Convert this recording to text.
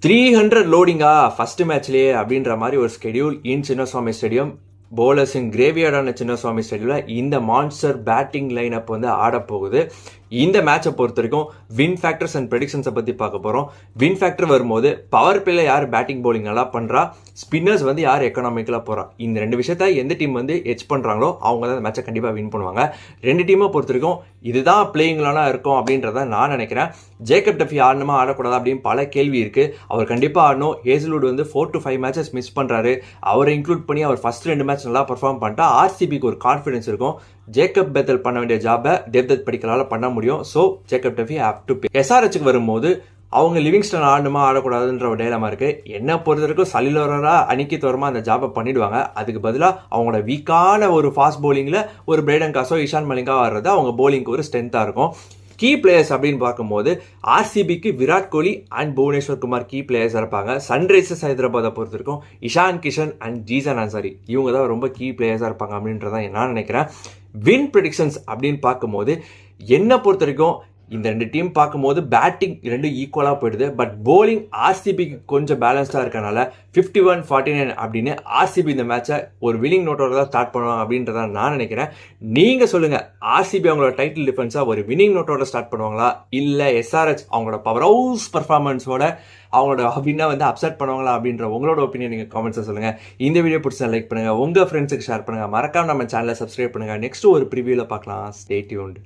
300 லோடிங்கா first மேட்ச்லேயே அப்படின்ற மாதிரி ஒரு ஸ்கெடியூல் இன் சின்னசுவாமி ஸ்டேடியம். போலர்ஸின் கிரேவியார்டான சின்னசுவாமி ஸ்டேடியமில் இந்த மான்ஸ்டர் பேட்டிங் லைன் அப் வந்து ஆடப்போகுது. இந்த மேட்சை பொறுத்த வரைக்கும் வின் ஃபேக்டர்ஸ் அண்ட் ப்ரெடிக்ஷன்ஸை பற்றி பார்க்க போகிறோம். வின் ஃபேக்டர் வரும்போது பவர் பிளேல யார் பேட்டிங் பவுலிங் நல்லா பண்ணுறா, ஸ்பின்னர்ஸ் வந்து யார் எக்கனாமிக்கலாக போகிறா, இந்த ரெண்டு விஷயத்த எந்த டீம் வந்து எச் பண்ணுறாங்களோ அவங்க தான் அந்த மேட்சை கண்டிப்பாக வின் பண்ணுவாங்க. ரெண்டு டீமை பொறுத்த வரைக்கும் இதுதான் பிளேயிங்லாம் இருக்கும் அப்படின்றத நான் நினைக்கிறேன். ஜேக்கப் டஃபி ஆடணுமா ஆடக்கூடாது அப்படின்னு பல கேள்வி இருக்குது. அவர் கண்டிப்பாக ஆடணும். ஹேசல்வுட் வந்து 4 to 5 மேட்சஸ் மிஸ் பண்ணுறாரு. அவரை இன்க்ளூட் பண்ணி அவர் ஃபர்ஸ்ட் 2 மேட்ச் நல்லா பர்ஃபார்ம் பண்ணிட்டா ஆர்சிபிக்கு ஒரு கான்ஃபிடன்ஸ் இருக்கும். ஜேக்கப் பெத்தல் பண்ண வேண்டிய ஜாபை டெப்த் படிக்கலால பண்ண முடியும். So Jacob Duffy have to pay. எஸ்ஆர்ஹெச்சுக்கு வரும்போது அவங்க லிவிங்ஸ்டன் ஆடணுமா ஆடக்கூடாதுன்ற ஒரு டேலமா இருக்கு. என்ன பொறுத்த வரைக்கும் சலிலோரா அணிக்கு தோறமா அந்த ஜாபை பண்ணிடுவாங்க. அதுக்கு பதிலாக அவங்களோட வீக்கான ஒரு ஃபாஸ்ட் பவுலிங்கில் ஒரு பிரைடன் காசோ இஷான் மலிங்கா வர்றது அவங்க பவுலிங்க்கு ஒரு ஸ்ட்ரென்த்தாக இருக்கும். கீ பிளேயர்ஸ் அப்படின்னு பார்க்கும்போது ஆர்சிபிக்கு Virat Kohli and Bhuvneshwar Kumar key players இருப்பாங்க. சன்ரைசர்ஸ் ஹைதராபாத்தை பொறுத்த வரைக்கும் இஷான் கிஷன் அண்ட் ஜீசன் அன்சாரி இவங்க தான் ரொம்ப கீ பிளேயர்ஸாக இருப்பாங்க அப்படின்றதான் நான் நினைக்கிறேன். வின் ப்ரெடிக்ஷன்ஸ் அப்படின்னு பார்க்கும்போது என்னை பொறுத்த வரைக்கும் இந்த ரெண்டு டீம் பார்க்கும்போது பேட்டிங் ரெண்டும் ஈக்குவலாக போயிடுது. பட் போலிங் ஆர்சிபிக்கு கொஞ்சம் பேலன்ஸ்டாக இருக்கனால 51-49 அப்படின்னு ஆர்சிபி இந்த மேட்சை ஒரு வின்னிங் நோட்டோட தான் ஸ்டார்ட் பண்ணுவாங்க அப்படின்றத நான் நினைக்கிறேன். நீங்கள் சொல்லுங்கள், ஆர்சிபி அவங்களோட டைட்டில் டிஃபென்ஸாக ஒரு வின்னிங் நோட்டோட ஸ்டார்ட் பண்ணுவாங்களா, இல்லை எஸ்ஆர்ஹெச் அவங்களோட பவர் ஹவுஸ் பர்ஃபார்மன்ஸோட அவங்களோட அப்படின்னா வந்து அப்செட் பண்ணுவாங்களா அப்படின்ற உங்களோட ஒப்பீனியன் நீங்கள் காமெண்ட்ஸை சொல்லுங்கள். இந்த வீடியோ பிடிச்சா லைக் பண்ணுங்கள், உங்கள் ஃப்ரெண்ட்ஸுக்கு ஷேர் பண்ணுங்கள், மறக்காம நம்ம சேனலை சப்ஸ்கிரைப் பண்ணுங்கள். நெக்ஸ்ட் ஒரு ப்ரிவியூவில் பார்க்கலாம். Stay tuned.